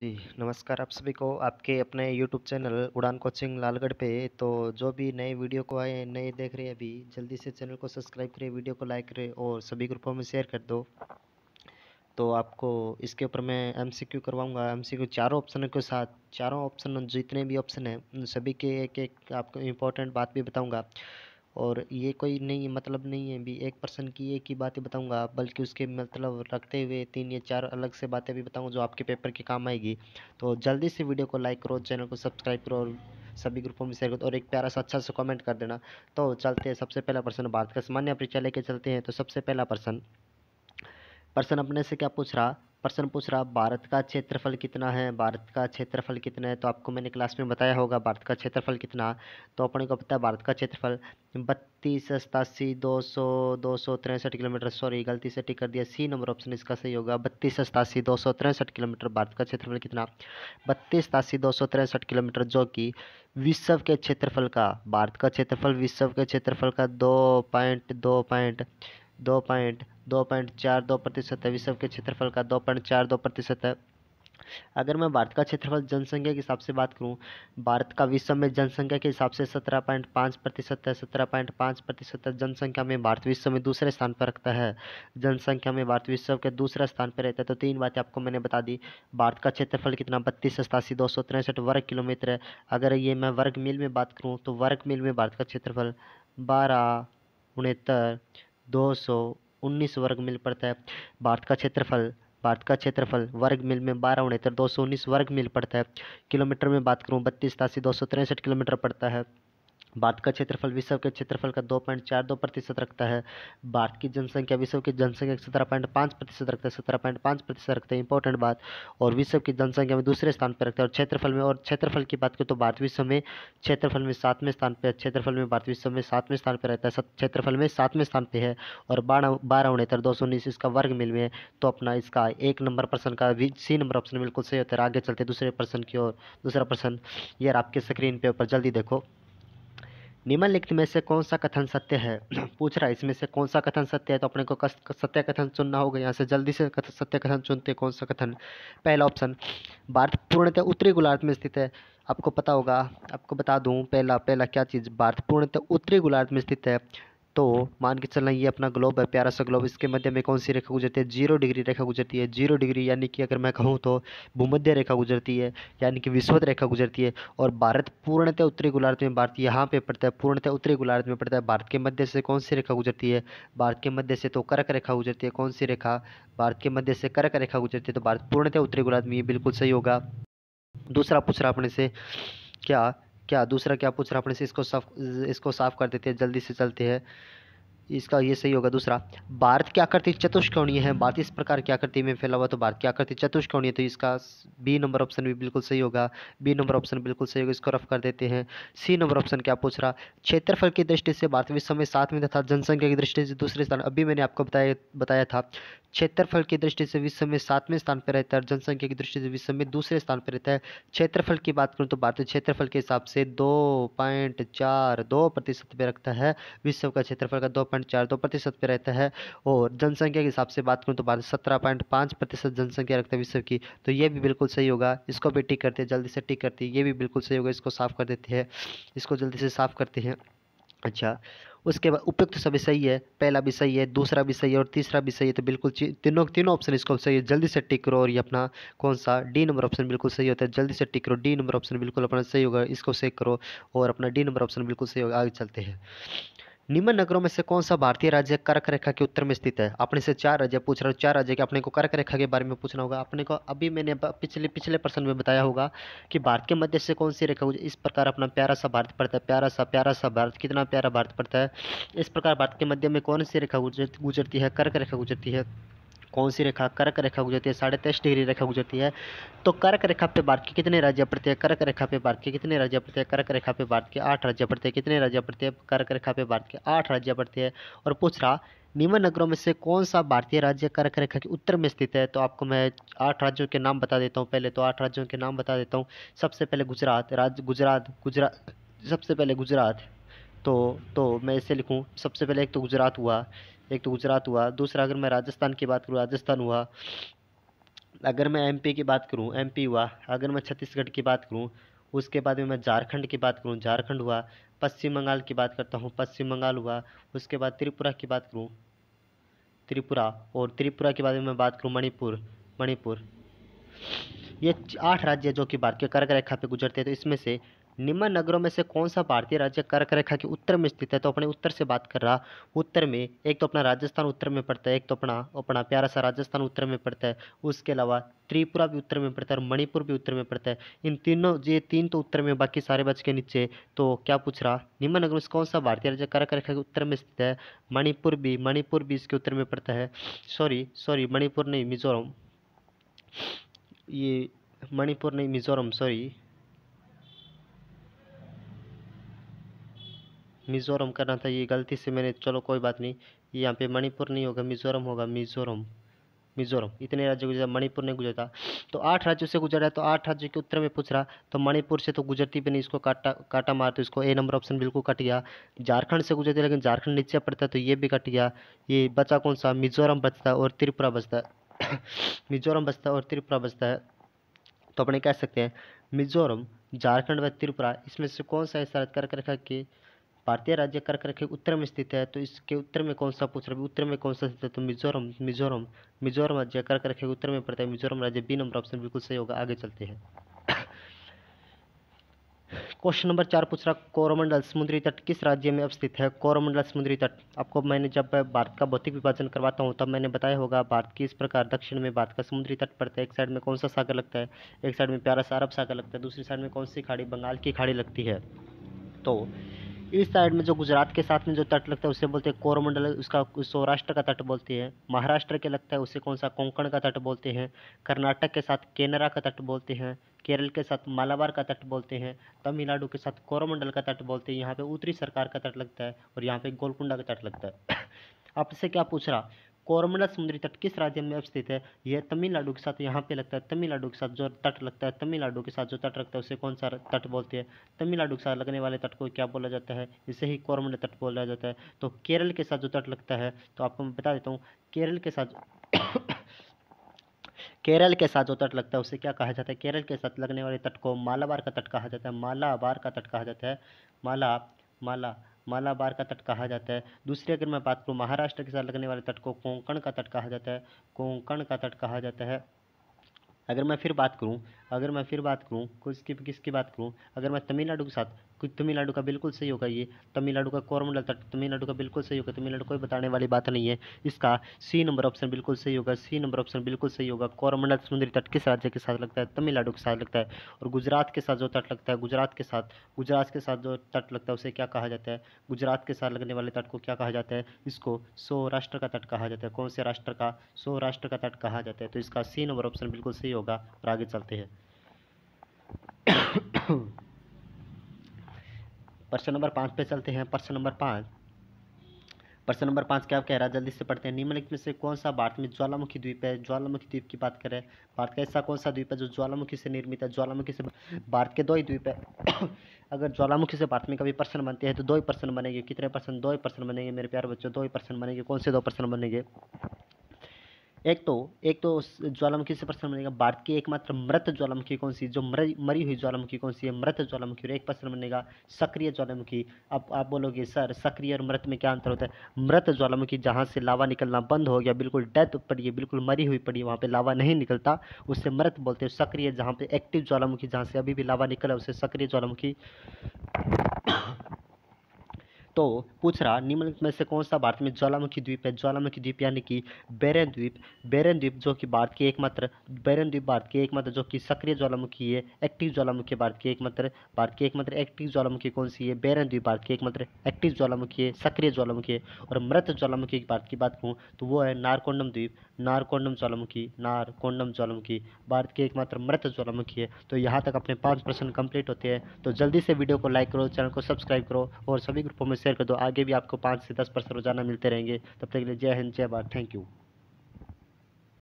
जी, नमस्कार आप सभी को आपके अपने यूट्यूब चैनल उड़ान कोचिंग लालगढ़ पे। तो जो भी नए वीडियो को आए नए देख रहे हैं अभी जल्दी से चैनल को सब्सक्राइब करें, वीडियो को लाइक करें और सभी ग्रुपों में शेयर कर दो। तो आपको इसके ऊपर मैं एमसीक्यू करवाऊंगा। एमसीक्यू चारों ऑप्शनों के साथ, चारों ऑप्शन जितने भी ऑप्शन हैं उन सभी के एक एक आपको इम्पोर्टेंट बात भी बताऊंगा। और ये कोई नहीं मतलब नहीं है भी एक पर्सन की एक ही बातें बताऊंगा, बल्कि उसके मतलब रखते हुए 3 या 4 अलग से बातें भी बताऊंगा जो आपके पेपर के काम आएगी। तो जल्दी से वीडियो को लाइक करो, चैनल को सब्सक्राइब करो और सभी ग्रुपों में शेयर करो और एक प्यारा सा अच्छा सा कमेंट कर देना। तो चलते हैं, सबसे पहला प्रश्न भारत का सामान्य परिचय लेके चलते हैं। तो सबसे पहला प्रश्न, प्रश्न अपने से क्या पूछ रहा, प्रश्न पूछ रहा भारत का क्षेत्रफल कितना है। भारत का क्षेत्रफल कितना है, तो आपको मैंने क्लास में बताया होगा भारत का क्षेत्रफल कितना। तो अपने को पता है भारत का क्षेत्रफल 32,87,263 किलोमीटर। सॉरी, गलती से टिक कर दिया, सी नंबर ऑप्शन इसका सही होगा। 32,87,263 किलोमीटर भारत का क्षेत्रफल कितना, 32,87,263 किलोमीटर, जो कि विश्व के क्षेत्रफल का, भारत का क्षेत्रफल विश्व के क्षेत्रफल का 2.42% है। विश्व के क्षेत्रफल का 2.42% है। अगर मैं भारत का क्षेत्रफल जनसंख्या के हिसाब से बात करूं, भारत का विश्व में जनसंख्या के हिसाब से 17.5% है। 17.5% जनसंख्या में भारत विश्व में दूसरे स्थान पर रखता है। जनसंख्या में भारत विश्व के दूसरे स्थान पर रहता है। तो 3 बातें आपको मैंने बता दी। भारत का क्षेत्रफल कितना, 32,87,263 वर्ग किलोमीटर है। अगर ये मैं वर्ग मील में बात करूँ तो वर्ग मील में भारत का क्षेत्रफल 12,69,219 वर्ग मील पड़ता है। भारत का क्षेत्रफल, भारत का क्षेत्रफल वर्ग मील में 12,69,219 वर्ग मील पड़ता है। किलोमीटर में बात करूँ 32,87,263 किलोमीटर पड़ता है। भारत का क्षेत्रफल विश्व के क्षेत्रफल का 2.42% रखता है। भारत की जनसंख्या विश्व की जनसंख्या का 17.5% रखता है। 17.5% रखता है, इंपॉर्टेंट बात। और विश्व की जनसंख्या में दूसरे स्थान पर रखता है। और क्षेत्रफल में, और क्षेत्रफल की बात करें तो भारत विश्व में क्षेत्रफल में 7वें स्थान पर, क्षेत्रफल में भारत विश्व में 7वें स्थान पर रहता है। क्षेत्रफल में 7वें स्थान पर है। और 12,69,219 इसका वर्ग मील में है। तो अपना इसका 1 नंबर प्रश्न का भी सी नंबर ऑप्शन बिल्कुल सही होता है। आगे चलते दूसरे प्रश्न की ओर। दूसरा प्रश्न ये आपके स्क्रीन पे ऊपर, जल्दी देखो। निम्नलिखित में से कौन सा कथन सत्य है। पूछ रहा है इसमें से कौन सा कथन सत्य है। तो अपने को सत्य कथन चुनना होगा। यहाँ से जल्दी से सत्य कथन चुनते हैं। कौन सा कथन, पहला ऑप्शन, भारत पूर्णतः उत्तरी गोलार्ध में स्थित है। आपको पता होगा, आपको बता दूं, पहला पहला क्या चीज़, भारत पूर्णतः उत्तरी गोलार्ध में स्थित है। तो मान के चलना ये अपना ग्लोब है, प्यारा सा ग्लोब। इसके मध्य में कौन सी रेखा गुजरती है, 0 डिग्री रेखा गुजरती है। 0 डिग्री यानी कि अगर मैं कहूँ तो भूमध्य रेखा गुजरती है, यानी कि विषुवत रेखा गुजरती है। और भारत पूर्णतः उत्तरी गोलार्ध में, भारत यहाँ पे पड़ता है, पूर्णतः उत्तरी गोलार्ध में पड़ता है। भारत के मध्य से कौन सी रेखा गुजरती है, भारत के मध्य से तो कर्क रेखा गुजरती है। कौन सी रेखा, भारत के मध्य से कर्क रेखा गुजरती है। तो भारत पूर्णतः उत्तरी गोलार्ध में, ये बिल्कुल सही होगा। दूसरा पूछ रहा अपने से क्या, क्या दूसरा क्या पूछ रहा अपने से, इसको साफ कर देते हैं, जल्दी से चलते हैं। इसका ये सही होगा दूसरा। भारत की आकृति चतुष्कोणीय है। भारत इस प्रकार की आकृति में फैला हुआ, तो भारत की आकृति चतुष्कोणीय, तो इसका बी नंबर ऑप्शन भी बिल्कुल सही होगा। बी नंबर ऑप्शन बिल्कुल सही होगा, इसको रफ कर देते हैं। सी नंबर ऑप्शन क्या पूछ रहा, क्षेत्रफल की दृष्टि से भारत विश्व में 7वें तथा जनसंख्या की दृष्टि से दूसरे स्थान। अभी मैंने आपको बताया बताया था, क्षेत्रफल की दृष्टि से विश्व में 7वें स्थान पर रहता है और जनसंख्या की दृष्टि से विश्व में दूसरे स्थान पर रहता है। क्षेत्रफल की बात करूँ तो भारतीय क्षेत्रफल के हिसाब से 2.42% पे रखता है। विश्व का क्षेत्रफल का 2.42% पे रहता है। और जनसंख्या के हिसाब से बात करूँ तो भारत 17.5% जनसंख्या रखता है विश्व की। तो ये भी बिल्कुल सही होगा। इसको भी टिक करते हैं, जल्दी से टिक करते हैं, ये भी बिल्कुल सही होगा। इसको साफ कर देते हैं, इसको जल्दी से साफ करते हैं। अच्छा, उसके बाद उपयुक्त सभी सही है, पहला भी सही है, दूसरा भी सही है और तीसरा भी सही है। तो बिल्कुल तीनों तीनों ऑप्शन इसको सही है। जल्दी से टिक करो। और ये अपना कौन सा, डी नंबर ऑप्शन बिल्कुल सही होता है। जल्दी से टिक करो, डी नंबर ऑप्शन बिल्कुल अपना सही होगा, इसको सेव करो। और अपना डी नंबर ऑप्शन बिल्कुल सही होगा। आगे चलते हैं। निम्न नगरों में से कौन सा भारतीय राज्य कर्क रेखा के उत्तर में स्थित है। अपने से 4 राज्य पूछ रहा हूँ, 4 राज्य के अपने को कर्क रेखा के बारे में पूछना होगा। अपने को अभी मैंने पिछले पिछले प्रश्न में बताया होगा कि भारत के मध्य से कौन सी रेखा इस प्रकार अपना प्यारा सा भारत पड़ता है। प्यारा सा भारत, कितना प्यारा भारत पड़ता है। इस प्रकार भारत के मध्य में कौन सी रेखा गुजरती है, कर्क रेखा गुजरती है। कौन सी रेखा, कर्क रेखा गुजरती है। 23.5 डिग्री रेखा गुजरती है। तो कर्क रेखा पे भारत के कितने राज्य पड़ते हैं, कर्क रेखा पे भारत के कितने राज्य पड़ते हैं। कर्क रेखा पे भारत के 8 राज्य पड़ते हैं। कितने राज्य पड़ते हैं, कर्क रेखा पे भारत के 8 राज्य पड़ते हैं। और पूछ रहा, निम्न नगरों में से कौन सा भारतीय राज्य कर्क रेखा के उत्तर में स्थित है। तो आपको मैं 8 राज्यों के नाम बता देता हूँ। पहले तो 8 राज्यों के नाम बता देता हूँ। सबसे पहले गुजरात राज्य, गुजरात सबसे पहले गुजरात। तो मैं इसे लिखूँ, सबसे पहले एक तो गुजरात हुआ, दूसरा अगर मैं राजस्थान की बात करूँ, राजस्थान हुआ। अगर मैं एमपी की बात करूं, एमपी हुआ। अगर मैं छत्तीसगढ़ की बात करूं, उसके बाद में मैं झारखंड की बात करूं, झारखंड हुआ। पश्चिम बंगाल की बात करता हूं, पश्चिम बंगाल हुआ। उसके बाद त्रिपुरा की बात करूं, त्रिपुरा। और त्रिपुरा के बाद में मैं बात करूं, मणिपुर, मणिपुर। ये 8 राज्य जो कि भारत के कर्क रेखा पे गुजरते हैं। तो इसमें से निम्न नगरों में से कौन सा भारतीय राज्य कर्क रेखा के उत्तर में स्थित है? तो अपने उत्तर से बात कर रहा। उत्तर में एक तो अपना राजस्थान उत्तर में पड़ता है, एक तो अपना अपना प्यारा सा राजस्थान उत्तर में पड़ता है। उसके अलावा त्रिपुरा भी उत्तर में पड़ता है और मणिपुर भी उत्तर में पड़ता है। इन तीनों, ये 3 तो उत्तर में, बाकी सारे बच के नीचे। तो क्या पूछ रहा, निम्न नगरों से कौन सा भारतीय राज्य कर्क रेखा के उत्तर में स्थित है? मणिपुर भी इसके उत्तर में पड़ता है। सॉरी सॉरी, मणिपुर नहीं, मिजोरम। ये मणिपुर नहीं, मिजोरम, सॉरी, मिजोरम करना था, ये गलती से मैंने, चलो कोई बात नहीं। यहाँ पे मणिपुर नहीं होगा, मिजोरम होगा, मिजोरम। मिजोरम, इतने राज्यों गुजरा, मणिपुर नहीं गुजरता। तो 8 राज्यों से गुजरा है, तो 8 राज्यों के उत्तर में पूछ रहा। तो मणिपुर से तो गुजरती भी नहीं, इसको काटा काटा मार, तो इसको ए नंबर ऑप्शन बिल्कुल कट गया। झारखंड से गुजरती है, लेकिन झारखंड नीचे पड़ता है, तो ये भी कट गया। ये बचा कौन सा? मिजोरम बचता है और त्रिपुरा बचता है। मिजोरम बचता है और त्रिपुरा बचता है। तो अपने कह सकते हैं मिजोरम, झारखंड व त्रिपुरा, इसमें से कौन सा ऐसा कर्क रेखा के भारतीय राज्य कर्क रेखा के उत्तर में स्थित है? तो इसके उत्तर में कौन सा पूछ रहा है, उत्तर में कौन सा स्थित है? तो मिजोरम, मिजोरम। मिजोरम राज्य कर्क रेखा के उत्तर में पड़ता है, मिजोरम राज्य। बी नंबर ऑप्शन बिल्कुल सही होगा। आगे चलते हैं। क्वेश्चन नंबर 4 पूछ रहा, कोरोमंडल समुद्री तट किस राज्य में अवस्थित है? कोरोमंडल समुद्री तट, आपको मैंने जब भारत का भौतिक विभाजन करवाता हूँ तब मैंने बताया होगा भारत की इस प्रकार। दक्षिण में भारत का समुद्री तट पड़ता है। एक साइड में कौन सा सागर लगता है? एक साइड में प्यारा सा अरब सागर लगता है, दूसरी साइड में कौन सी खाड़ी? बंगाल की खाड़ी लगती है। तो इस साइड में जो गुजरात के साथ में जो तट लगता है उसे बोलते हैं कोरोमंडल, उसका सौराष्ट्र का तट बोलते हैं। महाराष्ट्र के लगता है उसे कौन सा? कोंकण का तट बोलते हैं। कर्नाटक के साथ केनरा का तट बोलते हैं। केरल के साथ मालाबार का तट बोलते हैं। तमिलनाडु के साथ कोरोमंडल का तट बोलते हैं। यहाँ पे उत्तरी सरकार का तट लगता है और यहाँ पे गोलकुंडा का तट लगता है। आपसे क्या पूछ रहा, कोरोमंडल समुद्री तट किस राज्य में अवस्थित है? यह तमिलनाडु के साथ यहाँ पे लगता है। तमिलनाडु के साथ जो तट लगता है, तमिलनाडु के साथ जो तट लगता है उसे कौन सा तट बोलते हैं? तमिलनाडु के साथ लगने वाले तट को क्या बोला जाता है? इसे ही कोरोमंडल तट बोला जाता है। तो केरल के साथ जो तट लगता है, तो आपको मैं बता देता हूँ, केरल के साथ केरल के साथ जो तट लगता है उसे क्या कहा जाता है? केरल के साथ लगने वाले तट को मालाबार का तट कहा जाता है। मालाबार का तट कहा जाता है। माला माला मालाबार का तट कहा जाता है। दूसरी अगर मैं बात करूँ, महाराष्ट्र के साथ लगने वाले तट को कोंकण का तट कहा जाता है। कोंकण का तट कहा जाता है। अगर मैं फिर बात करूँ किसकी बात करूँ, अगर मैं तमिलनाडु के साथ, कुछ तमिलनाडु का बिल्कुल सही होगा ये, तमिलनाडु का कोरोमंडल तट तमिलनाडु का बिल्कुल सही होगा। तमिलनाडु कोई बताने वाली बात नहीं है। इसका सी नंबर ऑप्शन बिल्कुल सही होगा। सी नंबर ऑप्शन बिल्कुल सही होगा। कोरोमंडल समुद्री तट किस राज्य के साथ लगता है? तमिलनाडु के साथ लगता है। और गुजरात के साथ जो तट लगता है, गुजरात के साथ जो तट लगता है उसे क्या कहा जाता है? गुजरात के साथ लगने वाले तट को क्या कहा जाता है? इसको सौराष्ट्र का तट कहा जाता है। कौन से राष्ट्र का? सौराष्ट्र का तट कहा जाता है। तो इसका सी नंबर ऑप्शन बिल्कुल सही होगा। और आगे चलते हैं। प्रश्न नंबर 5 पे चलते हैं। प्रश्न नंबर 5 क्या कह रहा है, जल्दी से पढ़ते हैं। निम्नलिखित में से कौन सा भारत में ज्वालामुखी द्वीप है? ज्वालामुखी द्वीप की बात करें, भारत का ऐसा कौन सा द्वीप है जो ज्वालामुखी से निर्मित है? ज्वालामुखी से भारत के 2 ही द्वीप है। अगर ज्वालामुखी से भारत में कभी प्रश्न बनते हैं तो 2 ही प्रश्न बनेंगे। कितने प्रश्न? 2 ही प्रश्न बनेंगे मेरे प्यारे बच्चों, 2 ही प्रश्न बनेंगे। कौन से 2 प्रश्न बनेंगे? एक तो ज्वालामुखी से प्रश्न बनेगा, भारत की एकमात्र मृत ज्वालामुखी कौन सी? जो मरी हुई ज्वालामुखी कौन सी है? मृत ज्वालामुखी। और एक प्रश्न बनेगा सक्रिय ज्वालामुखी। अब आप बोलोगे सर सक्रिय और मृत में क्या अंतर होता है? मृत ज्वालामुखी जहाँ से लावा निकलना बंद हो गया, बिल्कुल डेथ पड़ी है, बिल्कुल मरी हुई पड़ी है, वहाँ पे लावा नहीं निकलता, उससे मृत बोलते हैं। सक्रिय जहाँ पे एक्टिव ज्वालामुखी, जहाँ से अभी भी लावा निकला, उसे सक्रिय ज्वालामुखी। तो पूछ रहा, निम्नलिखित में से कौन सा भारत में ज्वालामुखी द्वीप है? ज्वालामुखी द्वीप यानी कि बैरन द्वीप। बैरन द्वीप जो कि भारत की एकमात्र जो कि सक्रिय ज्वालामुखी है, एक्टिव ज्वालामुखी। भारत की एकमात्र एक्टिव ज्वालामुखी कौन सी है? बैरन द्वीप भारत की एकमात्र एक्टिव ज्वालामुखी है, सक्रिय ज्वालामुखी है। और मृत ज्वालामुखी की भारत की बात करूँ तो वो है नारकोंडम द्वीप, नारकोंडम ज्वालामुखी भारत की एकमात्र मृत ज्वालामुखी है। तो यहाँ तक अपने 5 प्रश्न कंप्लीट होते हैं। तो जल्दी से वीडियो को लाइक करो, चैनल को सब्सक्राइब करो और सभी ग्रुपों में शेयर कर दो। आगे भी आपको 5 से 10 प्रश्न रोजाना मिलते रहेंगे। तब तक के लिए जय हिंद, जय भारत, थैंक यू।